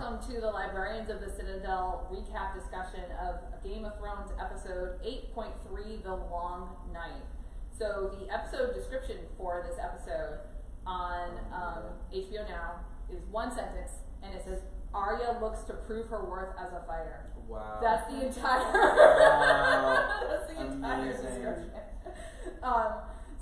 welcome to the Librarians of the Citadel recap discussion of Game of Thrones episode 8.3, The Long Night. So the episode description for this episode on HBO Now is one sentence, and it says, Arya looks to prove her worth as a fighter. Wow. That's the entire, that's the entire description.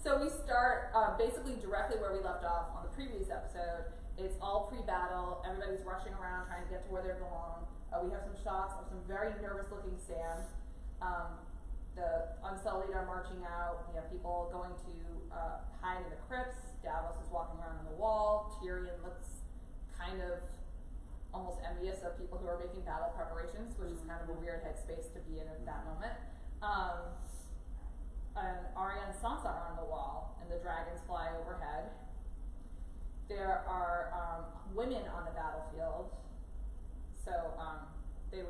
So we start basically directly where we left off on the previous episode. It's all pre-battle. Everybody's rushing around trying to get to where they belong. We have some shots of some very nervous-looking Sam. The Unsullied are marching out. We have people going to hide in the crypts. Davos is walking around on the wall. Tyrion looks kind of almost envious of people who are making battle preparations, which is kind of a weird headspace to be in at that moment. And Arya and Sansa are on the wall, and the dragons fly overhead. There are women on the battlefield, so they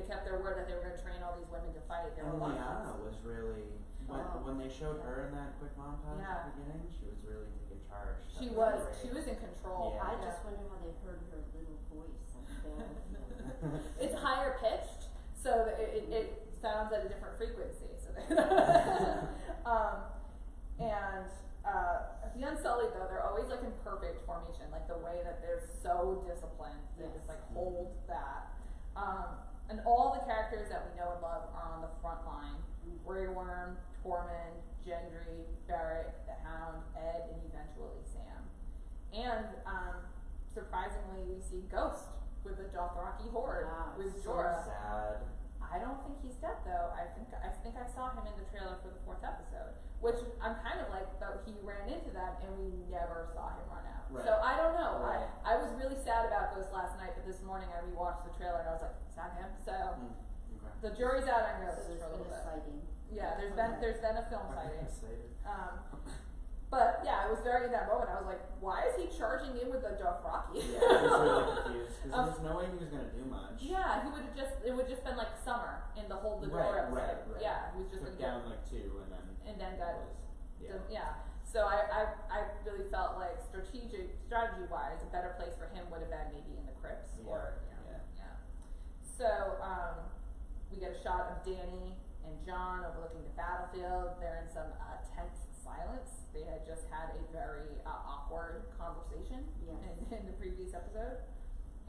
kept their word that they were going to train all these women to fight. And Lyanna was really, when they showed her in that quick montage at the beginning, she was really taking charge. She was in control. Yeah. I just wonder how they heard her little voice on the battlefield. It's higher pitched, so it sounds at a different frequency. So the Unsullied, though, they're always like in perfect formation, like the way that they're so disciplined, they just like hold that. And all the characters that we know and love are on the front line. Grey Worm, Tormund, Gendry, Beric, the Hound, Ed, and eventually Sam. And surprisingly, we see Ghost with the Dothraki horde with Jorah. So sad. I don't think he's dead though. I think I saw him in the trailer for the 4th episode, which I'm kind of like, but he ran into them and we never saw him run out. Right. So I don't know. Right. I was really sad about Ghost last night, but this morning I rewatched the trailer and I was like, is that him? So the jury's out on Ghost for a little bit. Sighting. Yeah, there's been a film sighting. But yeah, I was very in that moment. I was like, why is he charging in with the Dothraki? Yeah, I was really confused because there's no way he was going to do much. Yeah, it would have been like summer in the whole Door episode. Right. Yeah, he was just down like 2 and then got So I really felt like strategy wise, a better place for him would have been maybe in the crypts or So we get a shot of Dany and Jon overlooking the battlefield. They're in some tense silence. They had just had a very awkward conversation in the previous episode.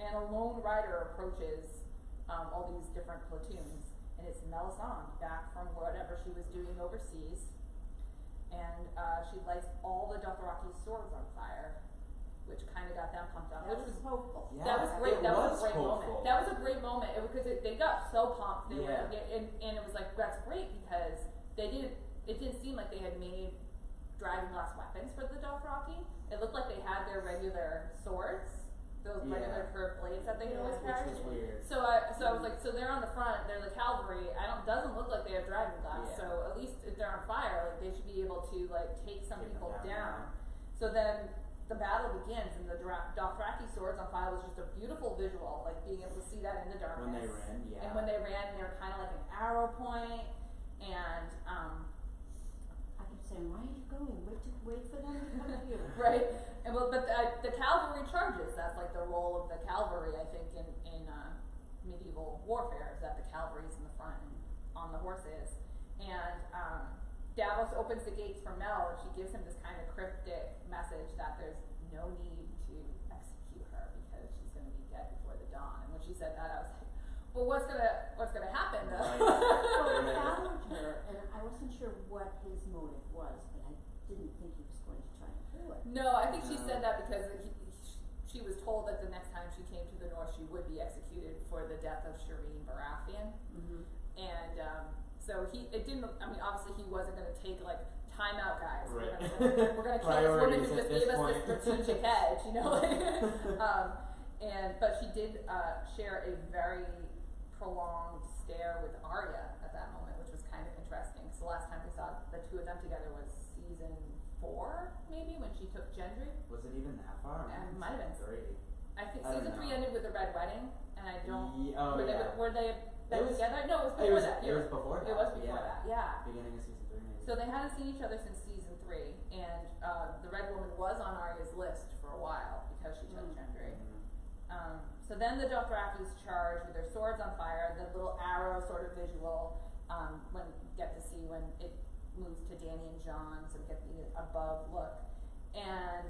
And a lone rider approaches all these different platoons. And it's Melisandre, back from whatever she was doing overseas. And she lights all the Dothraki swords on fire, which kind of got them pumped up. Which was hopeful. Yeah, that was great. That was a great moment. That was a great moment because they got so pumped. They were, and it was like, that's great because it didn't seem like they had made dragonglass weapons for the Dothraki. It looked like they had their regular swords, those regular curved blades that they always carry. Which was weird. So I was like, so they're on the front, they're the cavalry. Doesn't look like they have dragonglass. So at least if they're on fire, like they should be able to like take some people down. So then the battle begins, and the Dothraki swords on fire was just a beautiful visual, like being able to see that in the darkness. When they ran, And when they ran, they were kind of like an arrow point, and I kept saying, why are you going? Wait for them to come to you. Right. And but the cavalry charges. That's like the role of the cavalry, I think, in medieval warfare, is that the cavalry's in the front and on the horses. And Davos opens the gates for Mel, and she gives him this kind of cryptic message that there's no need to execute her because she's going to be dead before the dawn. And when she said that, I was like, well, what's gonna happen though? Well, he followed her, and I wasn't sure what his motive was, but I didn't think he was going to try and do it. No, I think she said that because she was told that the next time she came to the north, she would be executed for the death of Shireen Baratheon. And so obviously he wasn't going to take like, time out, guys. Right. We're going to kill this woman who just gave us this strategic edge, you know? But she did share a very prolonged stare with Arya at that moment, which was kind of interesting. So last time we saw the two of them together was season 4, maybe, when she took Gendry. Was it even that far? It might have been 3. I think season 3 ended with the Red Wedding, and I don't. Were they together? No, it was before that. It was before that. It was before that. Yeah. Beginning of season 3, maybe. So they hadn't seen each other since season 3, and the Red Woman was on Arya's list for a while because she took Gendry. So then the Dothrakis charge with their swords on fire, the little arrow sort of visual, when you get to see when it moves to Danny and John, so we get the above look. And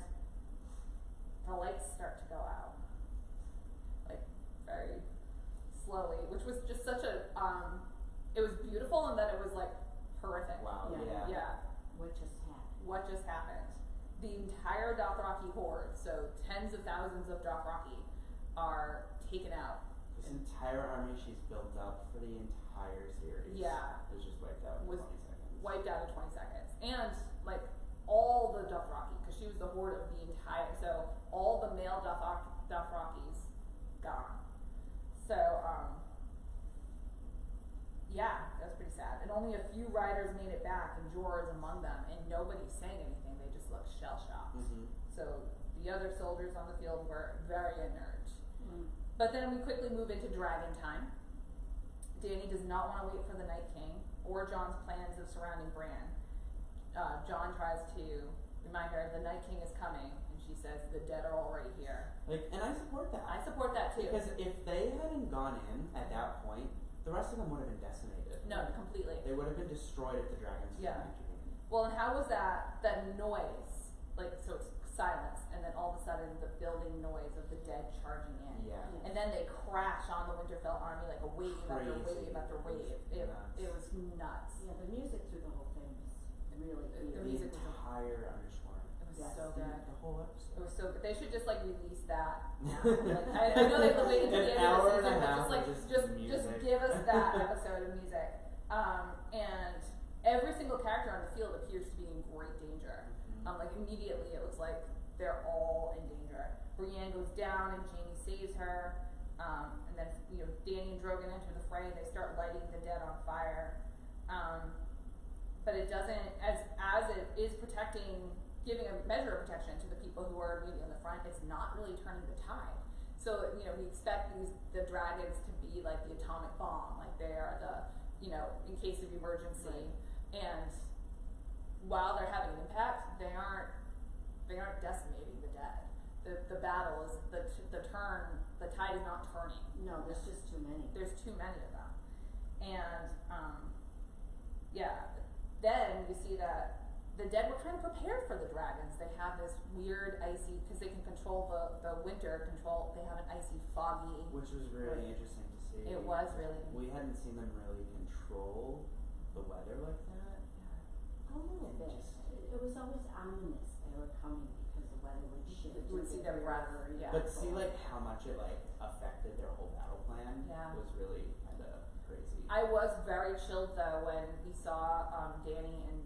the lights start to go out, like very slowly, which was just such a, it was beautiful and then it was like horrific. Wow, Yeah. Yeah. What just happened? What just happened? The entire Dothraki horde, so tens of thousands of Dothraki, are taken out. This entire army she's built up for the entire series. Yeah. Was just wiped out in 20 seconds. Wiped out in 20 seconds. And, like, all the Dothraki, because she was the horde of the entire, so all the male Dothrakis gone. So, yeah, that was pretty sad. And only a few riders made it back, and Jorah's among them, and nobody's saying anything, they just look shell-shocked. So, the other soldiers on the field were very inert. But then we quickly move into dragon time. Dany does not want to wait for the Night King, or Jon's plans of surrounding Bran. Jon tries to remind her the Night King is coming, and she says the dead are already here. Like, and I support that. I support that too. Because if they hadn't gone in at that point, the rest of them would have been decimated. No, completely. They would have been destroyed if the dragons Yeah. hadn't intervened. Well, and how was that noise, like, so it's silence, and then all of a sudden the building noise of the dead charging in. Yeah. And then they crash on the Winterfell army like a wave after Crazy. wave after wave. It was nuts. Yeah, the music through the whole thing was really The beautiful. music The was entire underscoring. It was Yes, so good. The whole episode. It was so good. They should just like release that now. Like, I know they waited to the An end of hour the and a season, but half just like of just music. give us that episode of music. And every single character on the field appears to be in great danger. Like immediately it looks like they're all in danger. Brienne goes down and Jaime saves her. And then Dany and Drogon enter the fray. They start lighting the dead on fire. But it doesn't, as it is protecting, giving a measure of protection to the people who are immediately on the front, it's not really turning the tide. So, we expect the dragons to be like the atomic bomb, like they are the, in case of emergency. Right. And while they're having an impact, they aren't decimating the dead. The battle is, the tide is not turning. No, there's just too many. There's too many of them. And, then you see that the dead were kind of prepared for the dragons. They have this weird icy, because they can control the winter they have an icy foggy. Which was really interesting to see. It was really. We hadn't seen them really control the weather like that. A little bit. It was always ominous they were coming because the weather would shift. You would see their breath, yeah. But see like how much it like affected their whole battle plan. Yeah. Was really kind of crazy. I was very chilled though when we saw Dany and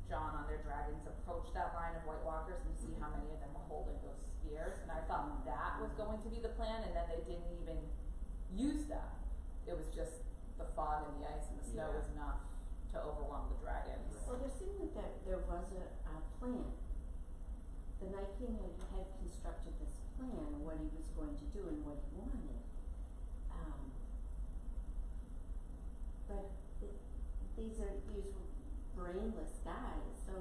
Jon on their dragons approach that line of White Walkers and see how many of them were holding those spears, and I thought that was going to be the plan, and then they didn't even use that. It was just the fog and the ice and the snow was enough to overwhelm the dragons. Well, there seemed that there was a plan. The Night King had constructed this plan, what he was going to do and what he wanted. But these were brainless guys, so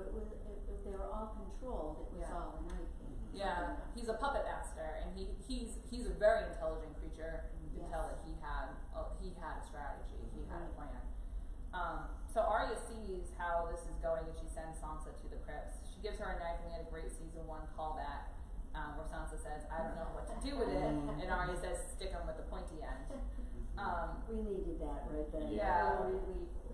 if they were all controlled, it was all the Night King. Yeah, he's a puppet master, and he's a very intelligent creature. You can tell that he had a strategy, he had a plan. So Arya sees how this is going, and she sends Sansa to the crypts. She gives her a knife, and we had a great season 1 callback where Sansa says, "I don't know what to do with it," and Arya says, "Stick him with the pointy end." We needed that right then. Yeah,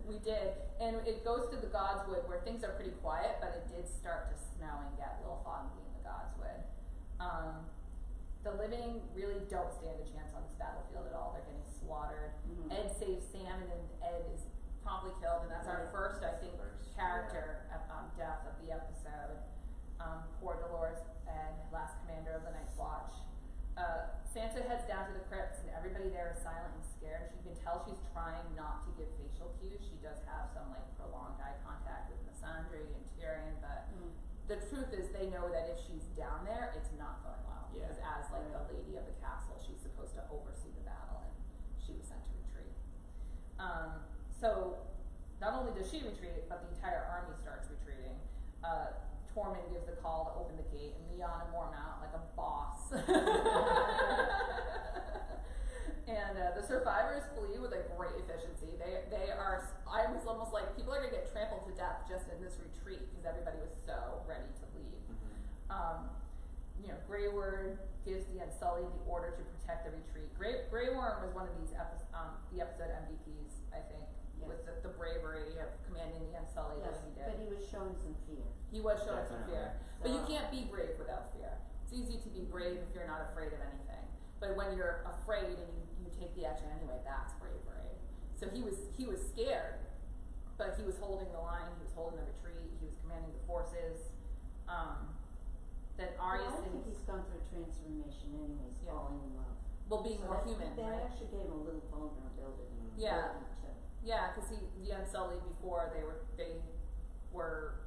we did. And it goes to the Godswood where things are pretty quiet, but it did start to snow and get a little foggy in the Godswood. The living really don't stand a chance on this battlefield at all. They're getting slaughtered. Ed saves Sam, and then Ed is promptly killed, and that's our first, I think, character death of the episode. Poor Dolores Ed, last commander of the Night's Watch. Sansa heads down to the crypts, and everybody there is silent and scared. You can tell she's trying not to give facial cues. She does have some prolonged eye contact with Missandei and Tyrion, but the truth is they know that if she's down there, it's not going well. Because as the lady of the castle, she's supposed to oversee the battle, and she was sent to retreat. So not only does she retreat, but the entire army starts retreating. Tormund gives the call to open the gate, and Lyanna Mormont, like a boss, everybody was so ready to leave. You know, Grey Worm gives the Unsullied the order to protect the retreat. Grey Worm was one of these the episode MVPs, I think, with the bravery of commanding the Unsullied that he did. But he was showing some fear. He was showing some fear. So. But you can't be brave without fear. It's easy to be brave if you're not afraid of anything. But when you're afraid and you take the action anyway, that's bravery. So he was scared, but he was holding the line, he was holding the retreat, he was commanding the forces. Then Arya I think he's gone through a transformation anyways, falling in love. Well, being more human, that right? actually gave him a little vulnerability. Yeah. Yeah, because the Unsullied before they were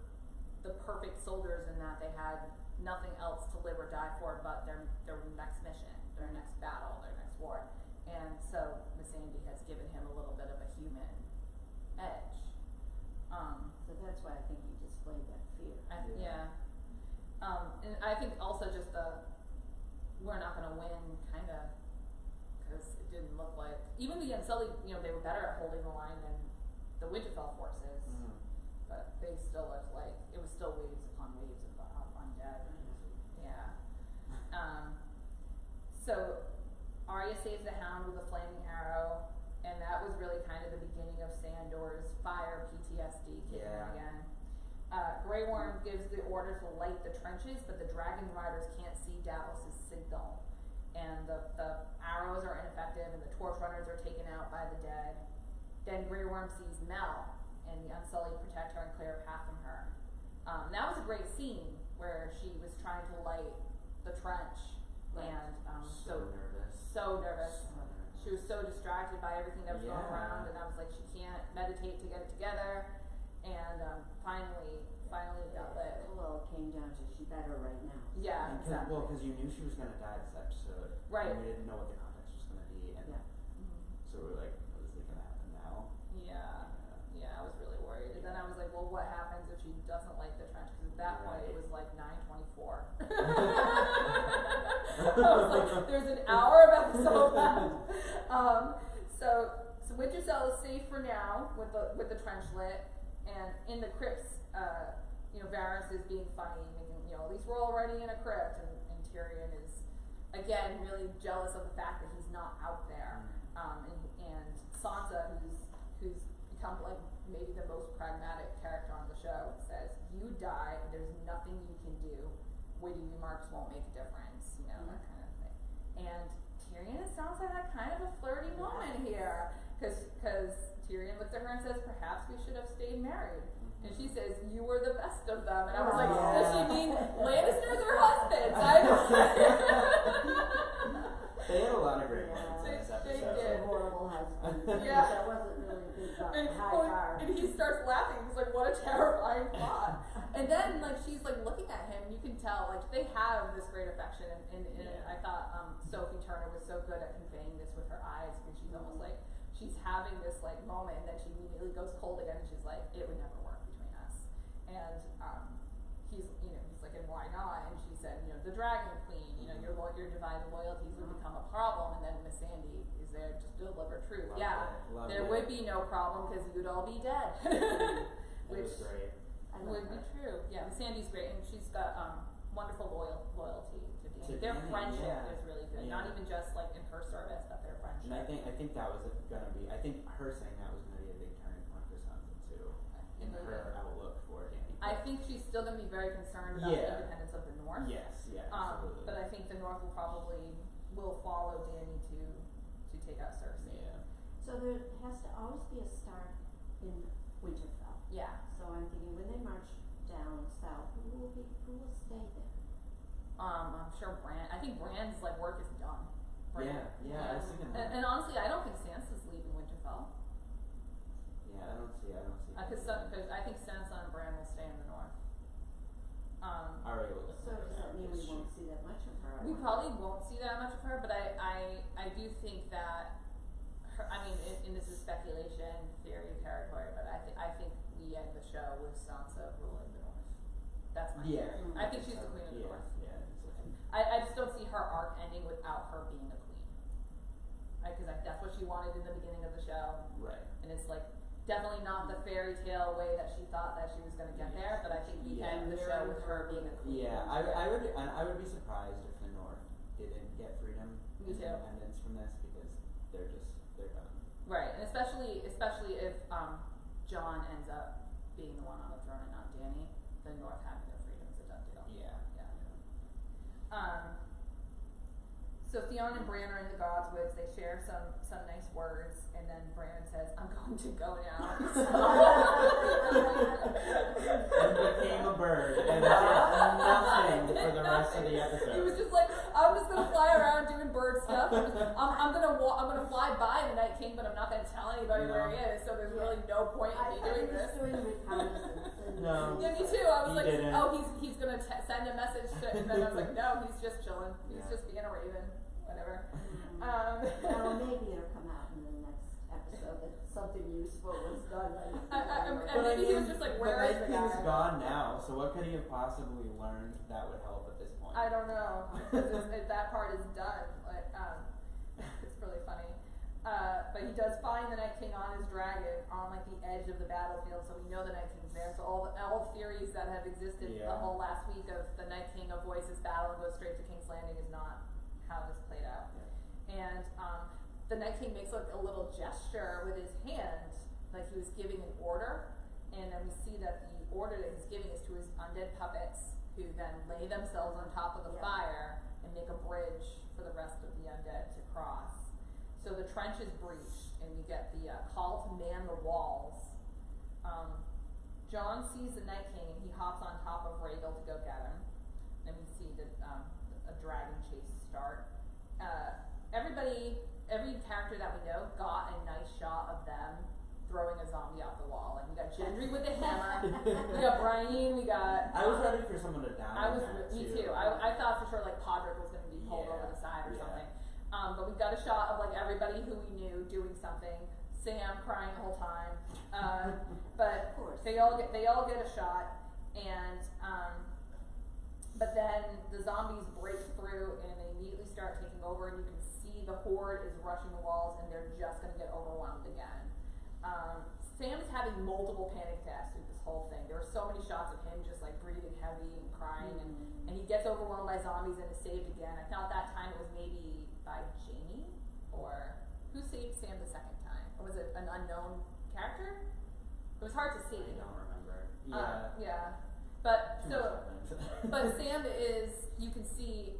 the perfect soldiers in that they had nothing else to live or die for but their next mission, their next battle, their next war. And so Missandei has given him a little bit of a human edge. So that's why I think he displayed that fear. And I think also just we're not going to win kind of, because it didn't look like, even the Unsullied, you know, they were better at holding the line than the Winterfell forces, but they still looked like, it was still waves upon waves of undead. Yeah. So Arya saves the Hound with a flaming arrow, and that was really kind of the beginning of Sandor's fire PTSD kicking in again. Grey Worm gives the order to light the trenches, but the dragon riders can't see Davos' signal. And the arrows are ineffective, and the torch runners are taken out by the dead. Then Grey Worm sees Mel, and the Unsullied protect her and clear a path from her. That was a great scene, where she was trying to light the trench, and so nervous. She was so distracted by everything that was going around, and I was like, she can't meditate to get it together. And finally got lit. Well, it came down to she better right now. Yeah, exactly. Well, because you knew she was going to die this episode. Right. And we didn't know what the context was going to be. And so we were like, what is it going to happen now? Yeah, I was really worried. And then I was like, well, what happens if she doesn't light the trench? Because at that point, it was like 9:24. I was like, there's an hour of episode left. So Winterfell is safe for now with the trench lit. And in the crypts, you know, Varys is being funny, making, you know, at least we're already in a crypt, and Tyrion is, again, really jealous of the fact that he's not out there. And Sansa, who's become like maybe the most pragmatic character on the show, says, you die, there's nothing you can do, witty remarks won't make a difference, you know, that kind of thing. And Tyrion and Sansa had kind of a flirty moment here, because Tyrion looks at her and says, perhaps we should have stayed married. And she says, you were the best of them. And I was like, does she mean Lannisters or husbands? I don't They had a lot of great moments in this episode. They did. Horrible husband. Yeah. That wasn't really a big high bar. And he starts laughing. He's like, what a terrifying thought. And then, like, she's like looking at him, and you can tell, like, they have this great affection. And I thought Sophie Turner was so good at conveying this with her eyes, because she's almost like, she's having this like moment, and then she immediately goes cold again, and she's like, it would never work between us. And he's like, and why not? And she said, you know, the Dragon Queen, you know, your divided loyalties would become a problem. And then Missandei is there to deliver truth. Love there it. would be no problem because you'd all be dead. Which was great. would be true. Yeah, Missandei's great, and she's got wonderful loyalty to Dany. Their Dany, friendship is really good. Yeah. Not even just like in her service, but their friendship. And I think that was gonna be. I think her saying that was gonna be a big turning point for Sansa too, in her outlook for Dany. I think she's still going to be very concerned about the independence of the North. Yes, absolutely. But I think the North will follow Dany to take out Cersei. Yeah. So there has to always be a Stark in Winterfell. Yeah. So I'm thinking when they march down south, who will stay there? I'm sure Bran. I think Bran's like work is done. Yeah. I was thinking that. And honestly, I don't think Sansa's leaving Winterfell. Yeah, I don't see. Because I think Sansa and Bran will stay in the North. Arya will So does that mean we won't see that much of her? We probably won't see that much of her, but I do think that her, I mean, and this is speculation, theory territory, but I think we end the show with Sansa ruling the North. That's my theory. I think she's the queen of the North. Yeah. I just don't see her arc ending without her being a queen. Because that's what she wanted in the beginning of the show. Right. And it's like, definitely not the fairy tale way that she thought that she was going to get there, but I think we end the show with her being a queen. Yeah, I would be surprised if the North didn't get freedom and independence from this, because they're done. Right, and especially if John ends up being the one on the throne and not Dany, the North having their freedom is a done deal. Yeah. So Theon and Bran are in the Godswoods. They share some nice words, and then Bran says, "I'm going to go now." And became a bird and did nothing for the rest of the episode. He was just like, "I'm just gonna fly around doing bird stuff. I'm gonna fly by the Night King, but I'm not gonna tell anybody where he is. So there's really no point in me doing this." No. Yeah, me too. I was like, didn't. "Oh, he's gonna send a message," and then I was like, "No, he's just chilling. He's just being a raven." Whatever. Well, maybe it'll come out in the next episode that something useful was done. And maybe he was just like, "Where is the guy?" King's gone now, so what could he have possibly learned that would help at this point? I don't know. That part is done. Like, it's really funny. But he does find the Night King on his dragon on like the edge of the battlefield, so we know the Night King's there. So all the theories that have existed the whole last week of the Night King avoids this battle and goes straight to King's Landing is not how this played out. And the Night King makes like a little gesture with his hand, like he was giving an order, and then we see that the order that he's giving is to his undead puppets, who then lay themselves on top of the fire and make a bridge for the rest of the undead to cross. So the trench is breached, and we get the call to man the walls. Jon sees the Night King, and he hops on top of Rhaegal to go get him. And we see a dragon chase start. Every character that we know got a nice shot of them throwing a zombie off the wall. Like we got Gendry with the hammer, we got Brian, we got. I was ready for someone to die. Me too. I thought for sure like Podrick was going to be pulled over the side or something. But we got a shot of like everybody who we knew doing something. Sam crying the whole time. But they all get a shot, and but then the zombies break through and they immediately start taking over, and you can see the horde is rushing the walls, and they're just going to get overwhelmed again. Sam's having multiple panic attacks through this whole thing. There were so many shots of him just like breathing heavy and crying, and he gets overwhelmed by zombies and is saved again. I thought that time it was maybe by Jaime, or who saved Sam the second time? Or was it an unknown character? It was hard to see. I don't remember. But Sam is, you can see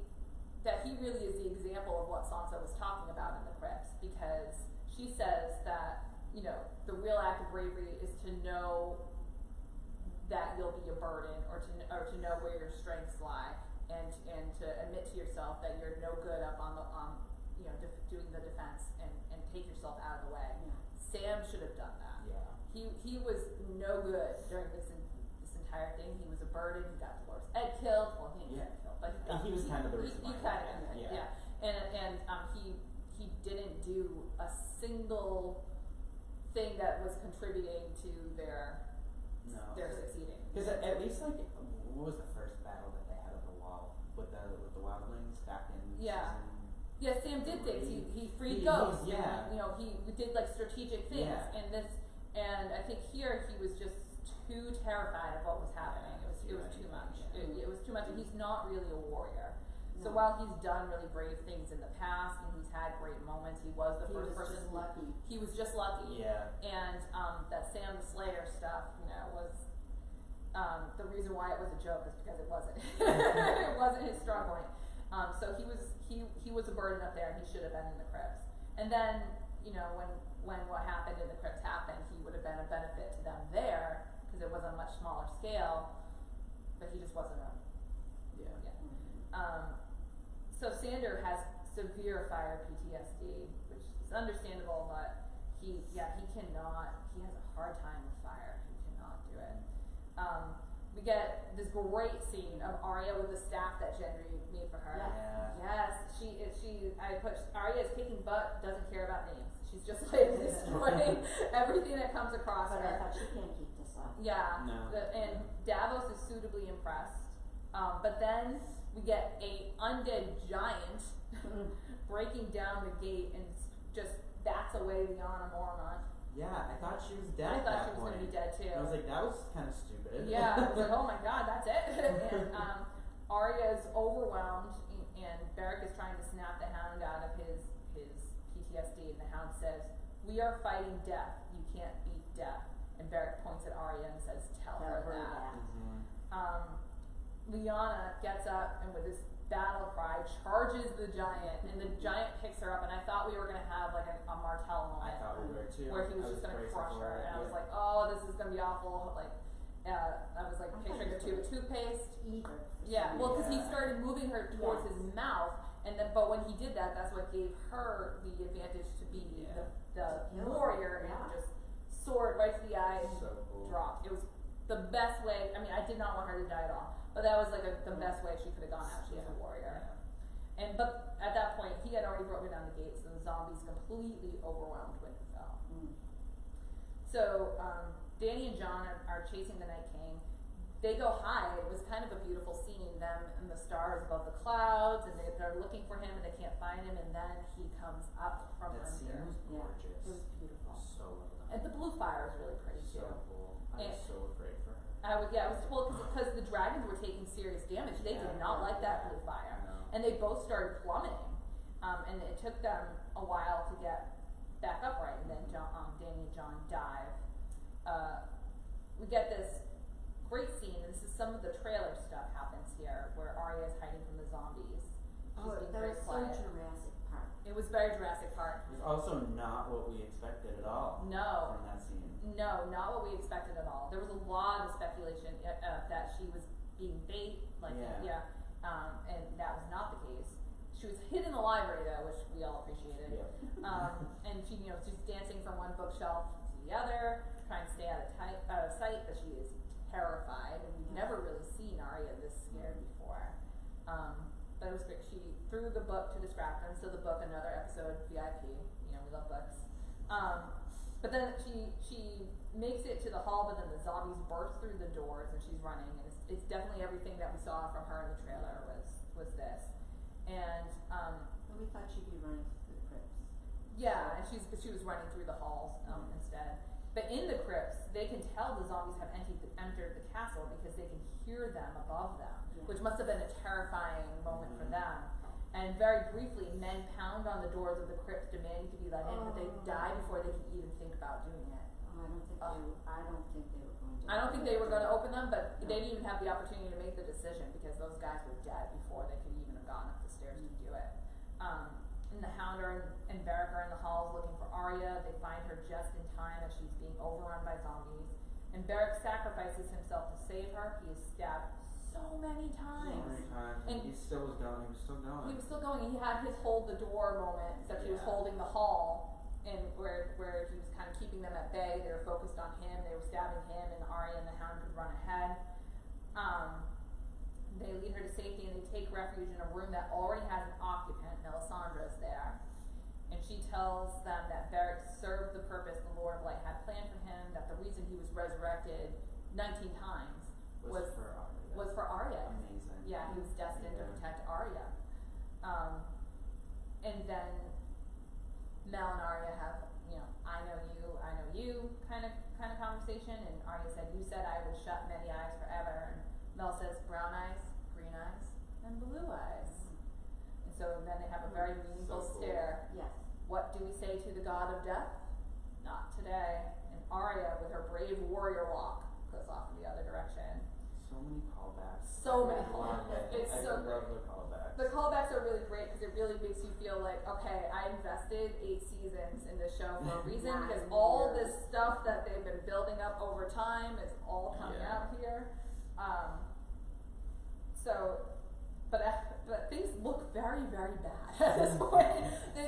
that he really is the example of what Sansa was talking about in the crypts, because she says that, you know, the real act of bravery is to know that you'll be a burden, or to know where your strengths lie, and to admit to yourself that you're no good up on doing the defense, and take yourself out of the way. Sam should have done that. He was no good during this entire thing. He was a burden. He got Dolor's Ed killed. Well, he didn't get killed, but he was kind of the reason. And he didn't do a single thing that was contributing to their succeeding. Because at least like, what was the first battle that they had on the wall with the wildlings back in season? Yeah, Sam did things. He freed ghosts. He did like strategic things, and I think here he was just too terrified of what was happening. It was too much. It was too much, and he's not really a warrior. So while he's done really brave things in the past and he's had great moments, he was the first person. Just lucky. He was just lucky. Yeah. And that Sam the Slayer stuff, was the reason why it was a joke is because it wasn't. It wasn't his strong point. So he was a burden up there, and he should have been in the crypts. And then, when what happened in the crypts happened, he would have been a benefit to them there, because it was on a much smaller scale, but he just wasn't so Sandor has severe fire PTSD, which is understandable, but he has a hard time with fire. He cannot do it. We get this great scene of Arya with the staff that Gendry made for her. Yes, Arya is kicking butt, doesn't care about names. She's just like destroying everything that comes across her. But I thought she can't keep this up. And Davos is suitably impressed. But then we get a undead giant breaking down the gate and just bats away Lyanna Mormont. Yeah, I thought she was dead I at thought that she was point. gonna be dead too. And I was like, that was kind of stupid. Yeah, I was like, oh my god, that's it. And Arya is overwhelmed, and Beric is trying to snap the Hound out of his PTSD, and the Hound says, "We are fighting death. You can't beat death." And Beric points at Arya and says, "Tell her that." Lyanna gets up and with this battle cry charges the giant, and the giant picks her up, and I thought we were gonna have like a Martell moment. I thought we were too. Where he was just gonna crush her, and I was like, oh, this is gonna be awful. Like, I was like picturing a tube of toothpaste. Yeah, well, because he started moving her towards his mouth, and then but when he did that, that's what gave her the advantage to be the warrior, and just sword right to the eye and dropped. It was the best way. I mean, I did not want her to die at all, but that was like the best way she could have gone out. She was a warrior. And but at that point, he had already broken down the gates, so the zombies completely overwhelmed Winterfell. So Dany and Jon are chasing the Night King. They go high. It was kind of a beautiful scene, them and the stars above the clouds, and they're looking for him, and they can't find him, and then he comes up from that under. scene was gorgeous. It was beautiful. So well done. And the blue fire is really pretty too. So cool. I was so afraid for her. I was because the dragons were taking serious damage. They did not like that blue fire, and they both started plummeting. And it took them a while to get back upright. And then Dany and Jon dive. We get this great scene, and this is some of the trailer stuff happens here, where Arya is hiding from the zombies. She's being that very was quiet. so Jurassic Park. It was very Jurassic Park. It was also not what we expected at all. No. From that scene. No, not what we expected at all. There was a lot of speculation that she was being bait, and that was not the case. She was hid in the library though, which we all appreciated. And she, she's dancing from one bookshelf to the other, trying to stay out of sight, but she is terrified, and we've never really seen Arya this scared before. But it was great. She threw the book to distract them. So the book, another episode, VIP. We love books. But then she makes it to the hall, but then the zombies burst through the doors, and she's running. And it's definitely everything that we saw from her in the trailer was this. And we thought she'd be running through the crypts. Yeah, and she was running through the halls instead. But in the crypts, they can tell the zombies have entered the castle because they can hear them above them, which must have been a terrifying moment for them. And very briefly, men pound on the doors of the crypts demanding to be let in, but they die before they can even think about doing it. I don't think they were going to. I don't think they were going to open them, but they didn't even have the opportunity to make the decision because those guys were dead before they could even have gone up the stairs to do it. And the Hound and Beric are in the halls looking for Arya. They find her just in time as she's being overrun by zombies. And Beric sacrifices himself to save her. He is stabbed so many times. And he still was going. He was still going. He had his hold the door moment, except he was holding the hall, and where he was kind of keeping them at bay. They were focused on him. They were stabbing him, and Arya and the Hound could run ahead. They lead her to safety, and they take refuge in a room that already has an occupant. Melisandre's there, and she tells them that Beric served the purpose the Lord of Light had planned for him. That the reason he was resurrected 19 times was for Arya. Amazing. Yeah, he was destined to protect Arya. And then Mel and Arya have, I know you kind of conversation, and Arya said, "You said I would shut many eyes forever," and Mel says, "Brown eyes, green eyes, and blue eyes." And so then they have a very meaningful stare. Yes. What do we say to the god of death? Not today. And Arya, with her brave warrior walk, goes off in the other direction. So many callbacks. It's I so love the callbacks. The callbacks are really great because it really makes you feel like, okay, I invested 8 seasons in this show for a reason because all this stuff that they've been building up over time is all coming out here. But things look very, very bad at this point.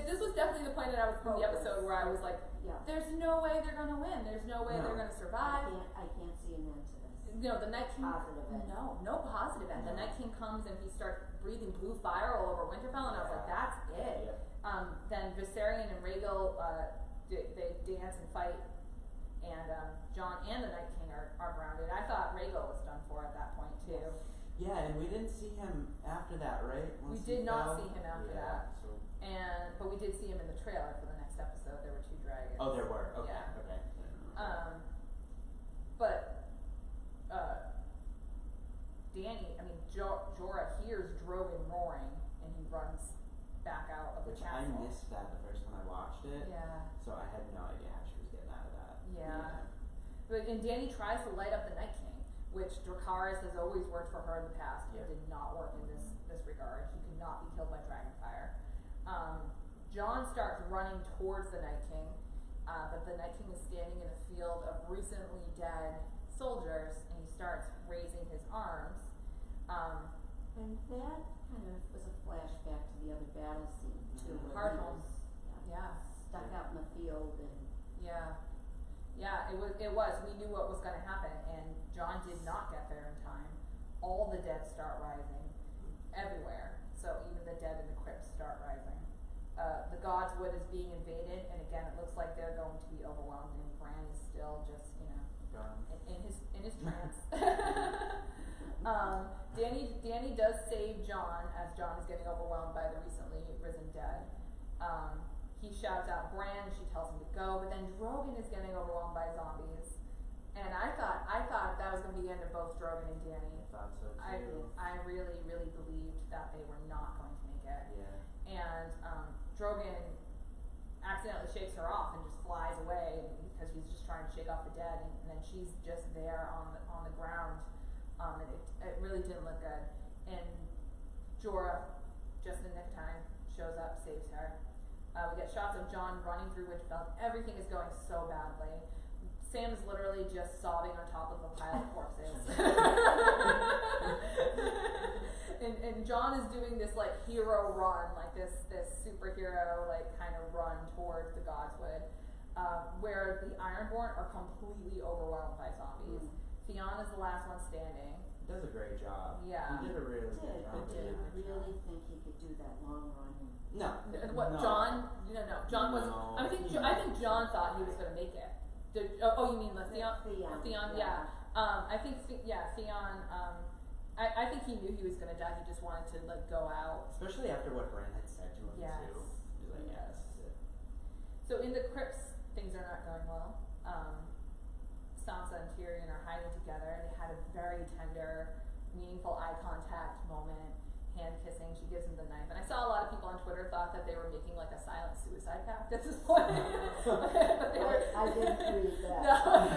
This was definitely the point that I was from the episode where I was like, there's no way they're gonna win. There's no way they're gonna survive. I can't see an end to this. The Night King. Positive end. No positive end. The Night King comes and he starts breathing blue fire all over Winterfell, and I was like, that's it. Then Viserion and Rhaegal, they dance and fight, and Jon and the Night King are grounded. I thought Rhaegal was done for at that point too. Yeah, and we didn't see him after that, right? We did not see him after that. But we did see him in the trailer for the next this episode there were 2 dragons. Oh, there were. Okay. Yeah. Okay. But Danny, I mean, Jorah hears Drogon roaring, and he runs back out of the Which castle. I missed that the first time I watched it. Yeah. So I had no idea how she was getting out of that. Yeah. And Danny tries to light up the Night King, which Dracarys has always worked for her in the past. It did not work in this regard. He could not be killed by dragonfire. Jon starts running towards the Night King, but the Night King is standing in a field of recently dead soldiers, and he starts raising his arms. And that kind of was a flashback to the other battle scene too, where he Hardhome. was stuck out in the field and Yeah, it was. We knew what was gonna happen, and Jon did not get there in time. All the dead start rising everywhere. So even the dead in the crypts start rising. The Godswood is being invaded, and again it looks like they're going to be overwhelmed, and Bran is still just, in his trance. Danny does save Jon as Jon is getting overwhelmed by the recently risen dead. He shouts out Bran, she tells him to go, but then Drogon is getting overwhelmed by zombies. And I thought that was going to be the end of both Drogon and Danny. I thought so too. I really, really believed that they were not going to make it. Yeah. And Drogon accidentally shakes her off and just flies away because he's just trying to shake off the dead, and then she's just there on the ground. And it really didn't look good. And Jorah, just in the nick of time, shows up, saves her. We get shots of Jon running through Winterfell. Everything is going so badly. Sam's literally just sobbing on top of a pile of corpses. and Jon is doing this like hero run, like this superhero like kind of run towards the Godswood, where the Ironborn are completely overwhelmed by zombies. Theon is the last one standing. He does a great job. Yeah. He did a really good job. But did you really think he could do that long run? No. What, no. Jon? No. Jon wasn't. No. I think Jon thought he was going to make it. You mean Theon? Theon, yeah. I think Theon. I think he knew he was going to die. He just wanted to like go out. Especially after what Bran had said to him too. He's like, yeah, this is it. So in the crypts, things are not going well. Sansa and Tyrion are hiding together. They had a very tender, meaningful eye contact moment, hand kissing. She gives him the knife, and I saw a lot of people on Twitter thought that they were making like a silent suicide pact at this point. But they were. I didn't read that. No,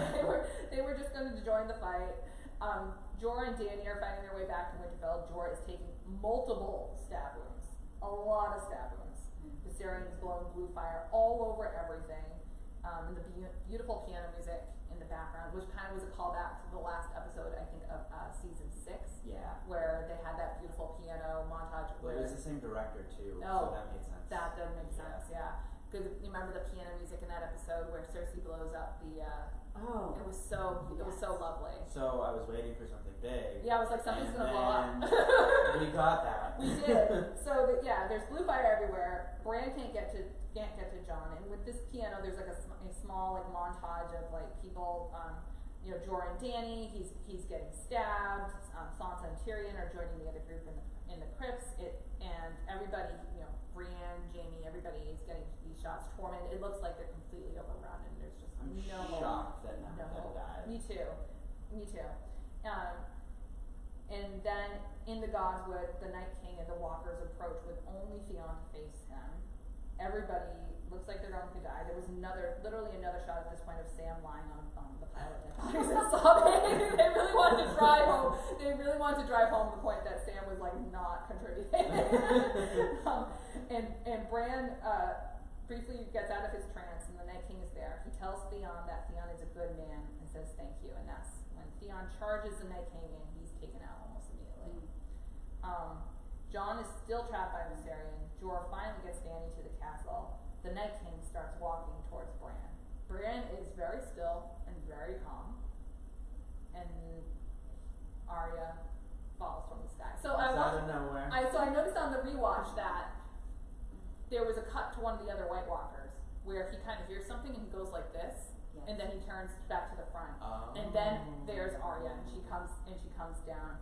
they were just going to join the fight. Jorah and Dany are fighting their way back to Winterfell. Jorah is taking multiple stab wounds, a lot of stab wounds. Viserion is blowing blue fire all over everything. And the beautiful piano music in the background, which kind of was a callback to the last episode, I think, of season 6. Yeah. Where they had that beautiful piano montage. Well, it was the same director too, Oh, so that made sense. That does make sense, yeah. Because you remember the piano music in that episode where Cersei blows up the. It was so lovely. So I was waiting for something big. Yeah, I was like, something's gonna blow up. We got that. We did. So there's blue fire everywhere. Bran can't get to Jon, and with this piano, there's like a small like montage of like people. Jorah and Dany. He's getting stabbed. Sansa and Tyrion are joining the other group in the crypts. And everybody, Brienne, Jaime, everybody is getting these shots. Tormund. It looks like they're completely overrun, and there's just I'm no shocked that none of them died. Me too. And then in the Godswood, the Night King and the Walkers approach with only Theon to face him. Everybody looks like they're going to die. There was literally another shot at this point of Sam lying on the pile of dead bodies and sobbing. They really wanted to drive home. The point that Sam was like not contributing. And Bran briefly gets out of his trance, and the Night King is there. He tells Theon that Theon is a good man and says thank you, and that's when Theon charges the Night King, and he's taken out almost immediately. Jon is still trapped by Viserion. Jorah finally gets Dany to the castle. The Night King starts walking towards Bran. Bran is very still and very calm, and Arya falls from the sky. So I noticed on the rewatch that there was a cut to one of the other White Walkers where he kind of hears something and he goes like this, and then he turns back to the front, and then there's Arya, and she comes down.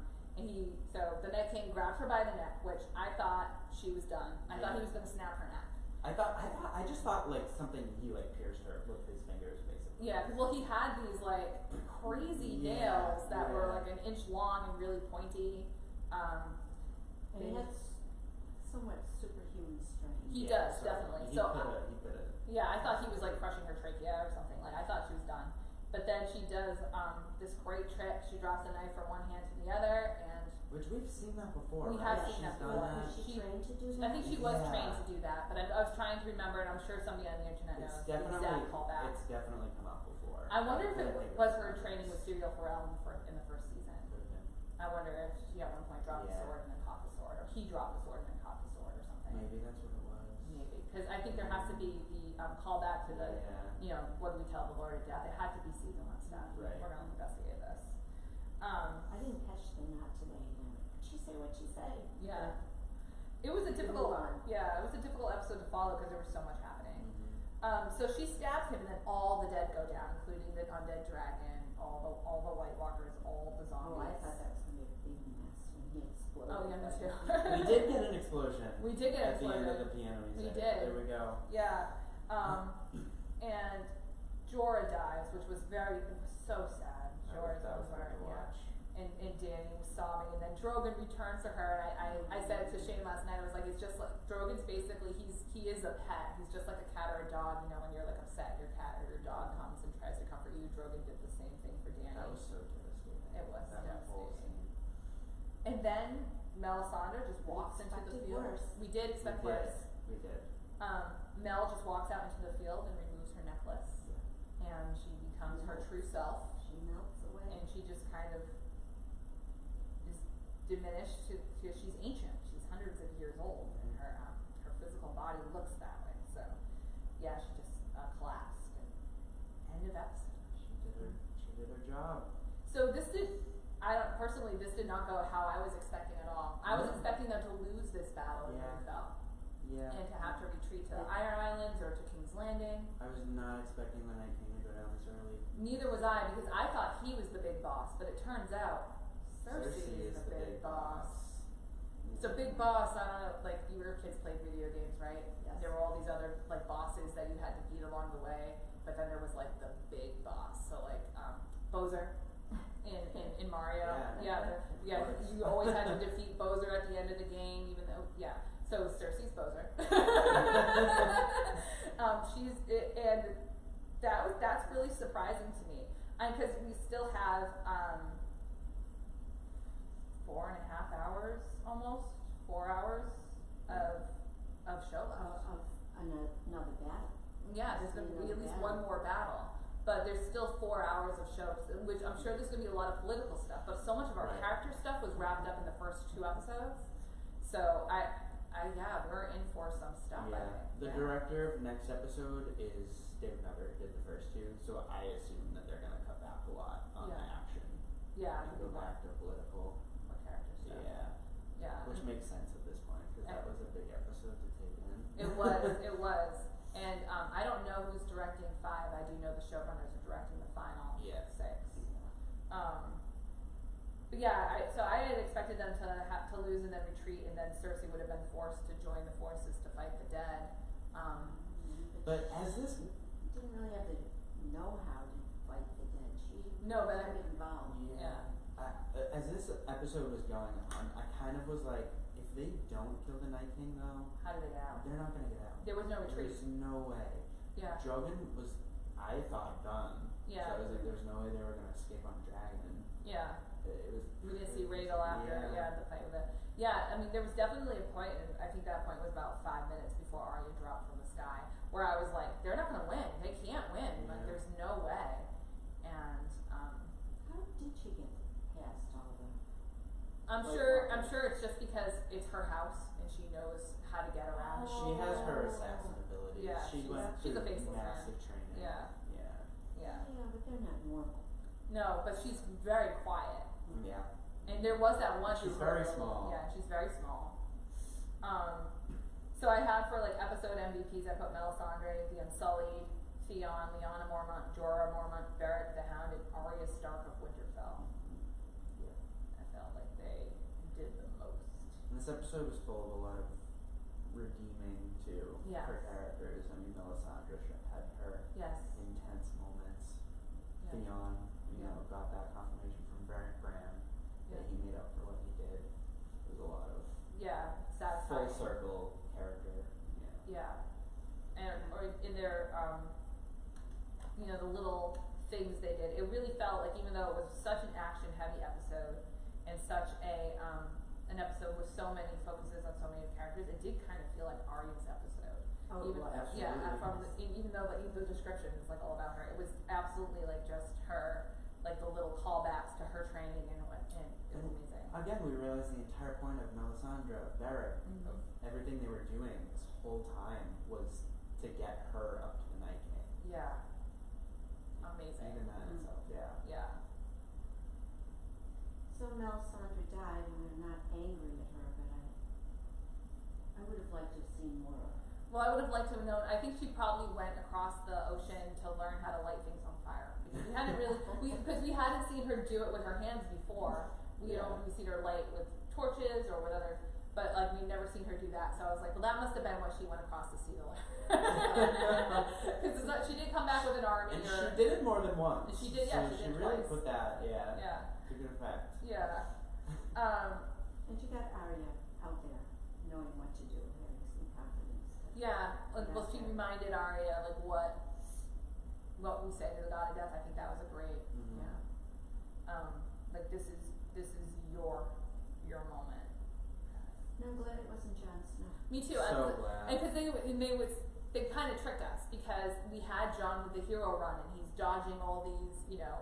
So the Night King grabs her by the neck, which I thought she was done. I thought he was going to snap her neck. I just thought like something he like pierced her with his fingers basically. Yeah, well, he had these like crazy nails that were like an inch long and really pointy. And he has somewhat superhuman strength. He does, definitely. He could've. Yeah, I thought he was like crushing her trachea or something. Like I thought she was done. But then she does this great trick. She drops a knife from one hand to the other, and Which we've seen that before. we right? have seen that She's done before. that. Was she trained to do that? I think she was Yeah. trained to do that, but I was trying to remember, and I'm sure somebody on the internet knows It's the exact definitely callback. it's definitely come up before. I wonder if can't it think of was the her training with numbers. Serial Pharrell in the first season. Could've been. I wonder if she at one point dropped the Yeah. sword and then caught the sword, or he dropped the sword and then caught the sword, or something. Maybe that's what it was. Maybe, because I think there has to be the callback to the, Yeah. what do we tell the Lord of Death? It had to be season 1 stuff. Right. We're gonna investigate this. I didn't catch the knot today. Did she say what she said? Yeah. It was a difficult Move on. Yeah, it was a difficult episode to follow because there was so much happening. Mm-hmm. So she stabs him, and then all the dead go down, including the undead dragon, all the White Walkers, all the zombies. Oh, I thought that was gonna be a big mess when he exploded. Oh, yeah, me too. We did get an explosion. We did get an at the end of explosion. the piano We music. did. There we go. Yeah. And Jorah dies, which was so sad. Jorah's That was over, hard to watch. And Danny was sobbing, and then Drogon returns to her, and I said to Shane last night, I was like, it's just like, Drogon's basically, he is a pet, he's just like a cat or a dog, when you're like upset, your cat or your dog comes and tries to comfort you. Drogon did the same thing for Danny. That was so devastating. It was that whole devastating. scene. And then Melisandre just walks into the expected field. worse. We did expect worse. We did. Mel just walks out into the field and removes her necklace, and she becomes her true self, She melts away. and she just kind of is diminished to she's ancient. She's hundreds of years old, and her physical body looks that way. So, yeah, she just collapsed. And end of episode. She did her job. So this did not go how I was expecting at all. I was expecting them to lose this battle in Winterfell. Yeah. And to have to retreat to the Iron Islands or to King's Landing. I was not expecting the Night King to go down this early. Neither was I, because I thought he was the big boss, but it turns out Cersei is the big boss. So big boss, I don't know, like your kids played video games, right? Yes. There were all these other like bosses that you had to beat along the way, but then there was like the big boss. So like Bowser in Mario. Yeah. You always had to defeat Bowser at the end of the game, even though So Cersei's Bowser. And that's really surprising to me, because we still have 4.5 hours, almost 4 hours of show left. Of another battle. Yeah, there's going to be at least one more battle, but there's still 4 hours of show, which I'm sure there's going to be a lot of political stuff. But so much of our character stuff was wrapped up in the first 2 episodes. So we're in for some stuff. Yeah. The director of next episode is David Nutter, did the first 2, so I assume that they're gonna cut back a lot on the action. Yeah, And go back to political. more character stuff. Yeah. Which makes sense at this point, because that was a big episode to take in. It was. And I don't know who's directing 5. I do know the showrunners are directing the final 6. But so I had expected them to lose and then retreat, and then Cersei would have been forced to join the forces to fight the dead. But as this didn't really have the know-how to fight the dead. She No, but got involved. As this episode was going on, I kind of was like, if they don't kill the Night King though, How did they get out? they're not gonna get out. There was no retreat. There's no way. Yeah. Drogon was, I thought, done. Yeah. So I was like, there's no way they were gonna escape on Dragon. Yeah. It was. We didn't see Rhaegal after, the fight with it. Yeah, I mean, there was definitely a point, and I think that point was about 5 minutes before Arya dropped from the sky, where I was like, they're not gonna win. They can't win. Like, there's no way. And, How did she get past all the... I'm sure it's just because it's her house, and she knows how to get around. She has her assassin abilities. Yeah, she went she's through a faceless massive training. Yeah. Yeah, but they're not normal. No, but she's very quiet. Yeah. And there was that one. She's very small. Yeah, she's very small. So I had for like episode MVPs, I put Melisandre, the Unsullied, Theon, Lyanna Mormont, Jorah Mormont, Beric the Hound, and Arya Stark of Winterfell. Yeah. I felt like they did the most. And this episode was full of a lot of redeeming too. Yeah. for characters. I mean, Melisandre had her Yes. intense moments. Yeah. Theon, you Yeah. know, got that confirmation from Bran that he made up for what he did. There's a lot of satisfying. full circle character. Yeah. And or in their you know, the little things they did, it really felt like, even though it was such an action heavy episode and such a an episode with so many focuses on so many characters, it did kind of feel like Arya's episode. Oh, Even even though the description is like all about her, it was absolutely like just her, like the little callbacks to her training and it was amazing. Again, we realized the entire point of Melisandre, of Beric, of everything they were doing this whole time was to get her up to the Night King. Yeah. Amazing. Even that itself, Yeah. So Melisandre died, and we're not angry at her, but I would have liked to have seen more of her. Well, I would have liked to have known. I think she probably went across the ocean to learn how to light things on fire, because we hadn't really because we hadn't seen her do it with her hands before. We seen her light with torches or with other, but like we've never seen her do that. So I was like, well, that must have been what she went across the sea to learn. Because she did come back with an army. And she did it more than once. She did, so she did really twice. put that, to good effect. Yeah. And she got Arya out there knowing what to do, having some confidence. Yeah, well, she reminded Arya like what we say to the god of death. I think that was a great, like this is your moment. And I'm glad it wasn't Jon Snow. Me too. So glad. And because they kind of tricked us, because we had Jon with the hero run and he's dodging all these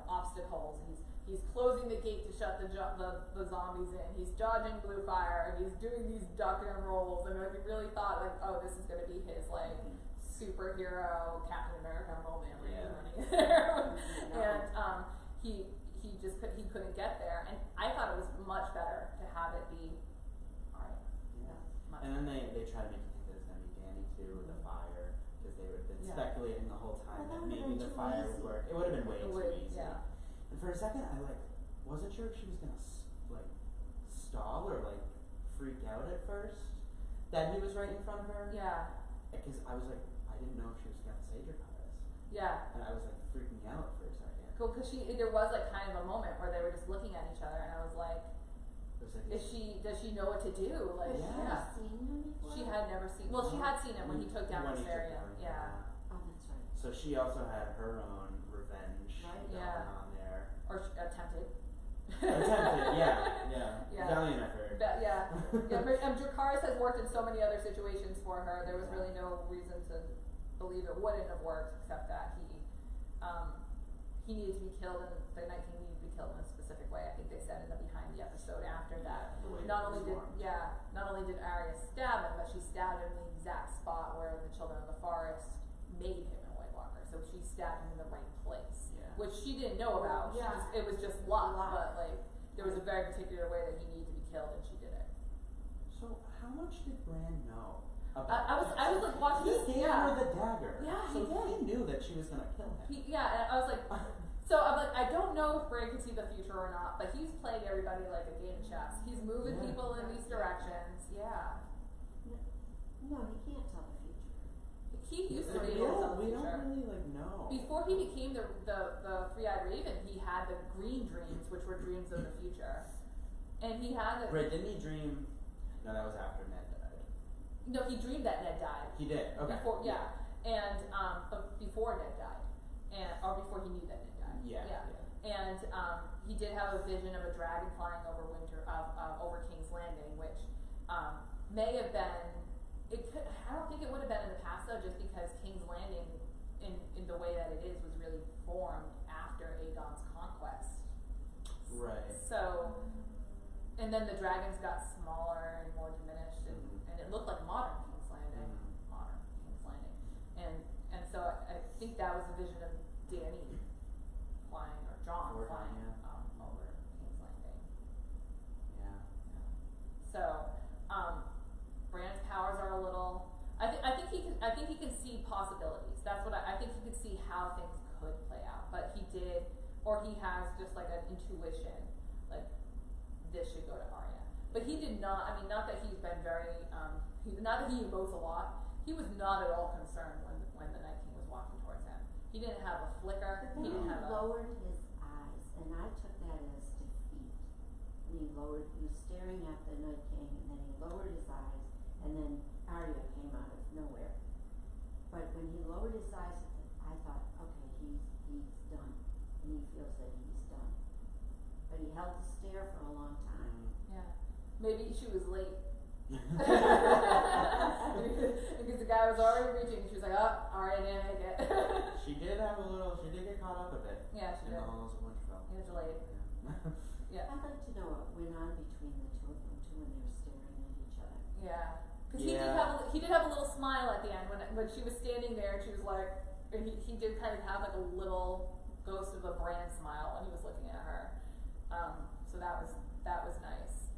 obstacles. He's closing the gate to shut the zombies in. He's dodging blue fire, and he's doing these duck and rolls, and like we really thought like, oh, this is gonna be his like superhero Captain America moment where he's running there. And he couldn't get there, and I thought it was much better to have it be Arya. And then they try to make you think that it's gonna be Dany too with the fire, because they would have been speculating the whole time that maybe the fire would work. It would have been way too easy. Yeah. And for a second, I wasn't sure if she was gonna stall or freak out at first that he was right in front of her. Yeah. Because I was like, I didn't know if she was gonna say Dracarys. Yeah. And I was freaking out for a second. Cool, because there was kind of a moment where they were just looking at each other, and I was like, does she know what to do? Like, Had she ever seen him before? She had never seen. Well, she had seen him when he took down the Viserion. Yeah. Oh, that's right. So she also had her own revenge going on there. Or attempted. Attempted, yeah. Valiant effort. And Dracarys has worked in so many other situations for her. There was really no reason to believe it wouldn't have worked, except that he needed to be killed, and the Night King needed to be killed in a specific way. I think they said in the behind the episode after that. Not only did Arya stab him, but she stabbed him in the exact spot where the Children of the Forest made him a White Walker. So she stabbed him in the right place, which she didn't know about. It was just luck, but there was a very particular way that he needed to be killed, and she did it. So how much did Bran know about I was watching this. He gave her the dagger. Yeah, so he did. He knew that she was gonna kill him. And I was like, I don't know if Bran can see the future or not, but he's playing everybody like a game of chess. He's moving people in these directions. Yeah. No, he can't tell the future. He used to be able to tell the We future. don't really know. Before he became the Three-Eyed Raven, he had the green dreams, which were dreams of the future. And he had Right, didn't he dream? No, that was after Ned died. No, he dreamed that Ned died. He did. Okay. Before, and but before Ned died, or before he knew that Ned died. And he did have a vision of a dragon flying over over King's Landing, which may have been. I don't think it would have been in the past though, just because King's Landing, in the way that it is, was really formed after Aegon's conquest. Right. So, and then the dragons got smaller and more diminished, and it looked like modern King's Landing. And so I think that was a vision of Dany flying, or Jon flying over King's Landing. Yeah. So, Bran's powers are a little. I think he can see possibilities. That's what I think he could see how things could play out. But he did, or he has just like an intuition, like this should go to Arya. But he did not. I mean, not that he's been very. Not that he emotes a lot. he was not at all concerned when the Night King was walking towards him. He didn't have a flicker. But then he lowered his eyes, and I took that as defeat. And he was staring at the Night King, and then he lowered his eyes, and then Arya came out of nowhere. But when he lowered his eyes, I thought, okay, he's done, and he feels that he's done. But he held the stare for a long time. Yeah. Maybe she was late. Because the guy was already reaching, she was like, oh, alright, I didn't make it. She did get caught up a bit. Yeah, she in did. the halls of Winterfell. It was delayed. Yeah. I'd like to know what went on between the two of them too when they were staring at each other. Yeah. Because Yeah. he did have a little smile at the end when she was standing there and she was like, and he did kind of have like a little ghost of a Bran smile when he was looking at her. So that was nice.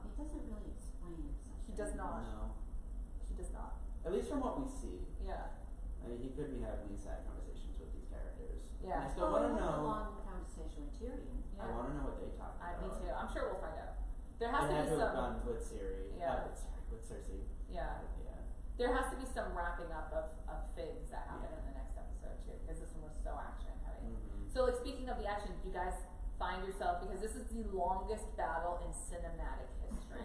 He doesn't really explain himself. He does not. No. He does not. At least from what we see. Yeah. I mean, he could be having these sad conversations with these characters. Yeah. And I still want to He had a know. long conversation with Tyrion. Yeah. I want to know what they talked about. Me too. I'm sure we'll find out. There has It to had be to have some. gone with Ciri. Yeah. With Cersei. Yeah. Yeah. There has to be some wrapping up of things that happen in the next episode too, because this one was so action heavy. Mm-hmm. So, like, speaking of the action, do you guys find yourself, because this is the longest battle in cinematic history.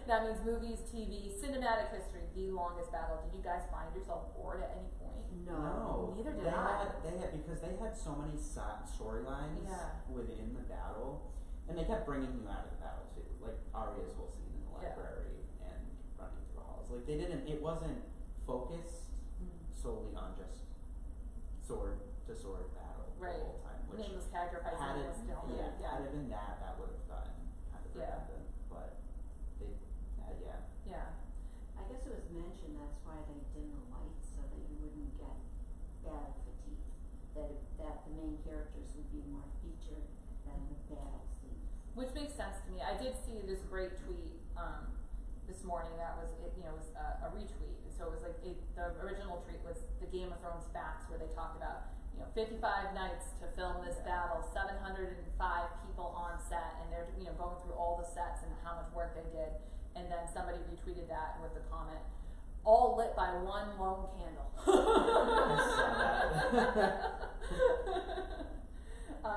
That means movies, TV, cinematic history, the longest battle. Did you guys find yourself bored at any point? No. Neither did they I. because they had so many storylines within the battle, and they kept bringing you out of the battle too, like Arya's whole scene in the library and running through the halls. Like it wasn't focused solely on just sword to sword battle the whole time. Which nameless sacrifice. had it been that would have gotten kind of redundant, but they I guess it was mentioned that's why they dimmed the lights so that you wouldn't get battle fatigue. That the main characters would be more featured than the battle scenes. Which makes sense to me. I did see this great tweet this morning that was was a retweet. So it was like the original tweet was the Game of Thrones facts where they talked about 55 nights to film this battle, 705 people on set, and they're going through all the sets and how much work they did. And then somebody retweeted that with the comment, all lit by one lone candle.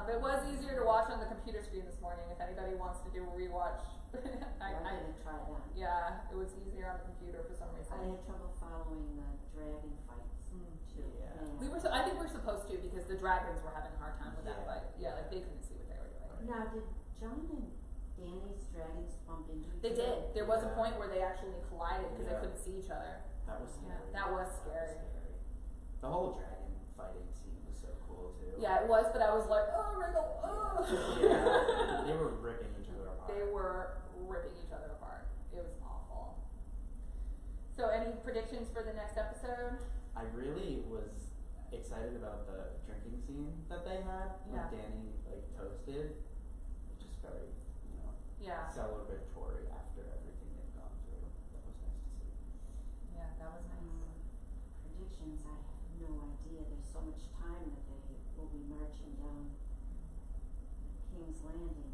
It was easier to watch on the computer screen this morning if anybody wants to do a rewatch. I'm gonna try that. Yeah, it was easier on the computer for some reason. I had trouble following the dragon fights too. Yeah. I think we're supposed to because the dragons were having a hard time with that fight. Yeah, like they couldn't see what they were doing. Now, did Jon and Dany's dragons bump into each other? They did. There was a point where they actually collided because they couldn't see each other. That was scary. That was scary. The whole dragon fighting scene was so cool too. Yeah, it was, but I was like, oh, Rhaegal, oh. Yeah, they were ripping each other apart. They were ripping each other apart. It was awful. So, any predictions for the next episode? I really was excited about the drinking scene that they had when Dany toasted. Just very, celebratory after everything they've gone through. That was nice to see. Yeah, that was nice. Predictions, I have no idea. There's so much time that they will be marching down King's Landing.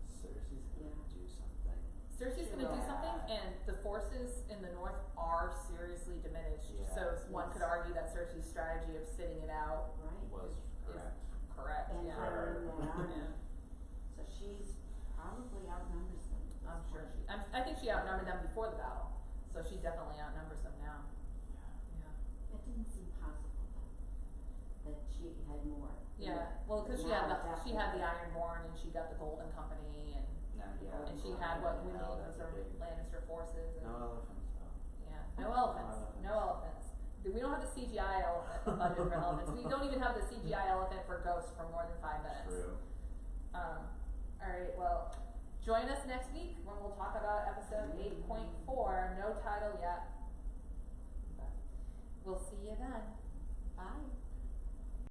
Cersei's gonna do something. Cersei's going to do something, and the forces in the north are seriously diminished. Yeah. So one could argue that Cersei's strategy of sitting it out Was correct. is correct. And Yeah. hiring that army. Yeah. So she's probably outnumbers them. I'm sure she. I think she outnumbered them before the battle, so she definitely outnumbers them now. Yeah. It didn't seem possible though, that she had more. Yeah. Well, because she had the Ironborn, and she got the Golden Company, and she had what we know as the Lannister forces. And No elephants though. Yeah. No elephants. No elephants. We don't have the CGI elephant budget for elephants. We don't even have the CGI elephant for ghosts for more than 5 minutes. True. Alright, well, join us next week when we'll talk about episode 8.4. No title yet. But we'll see you then. Bye.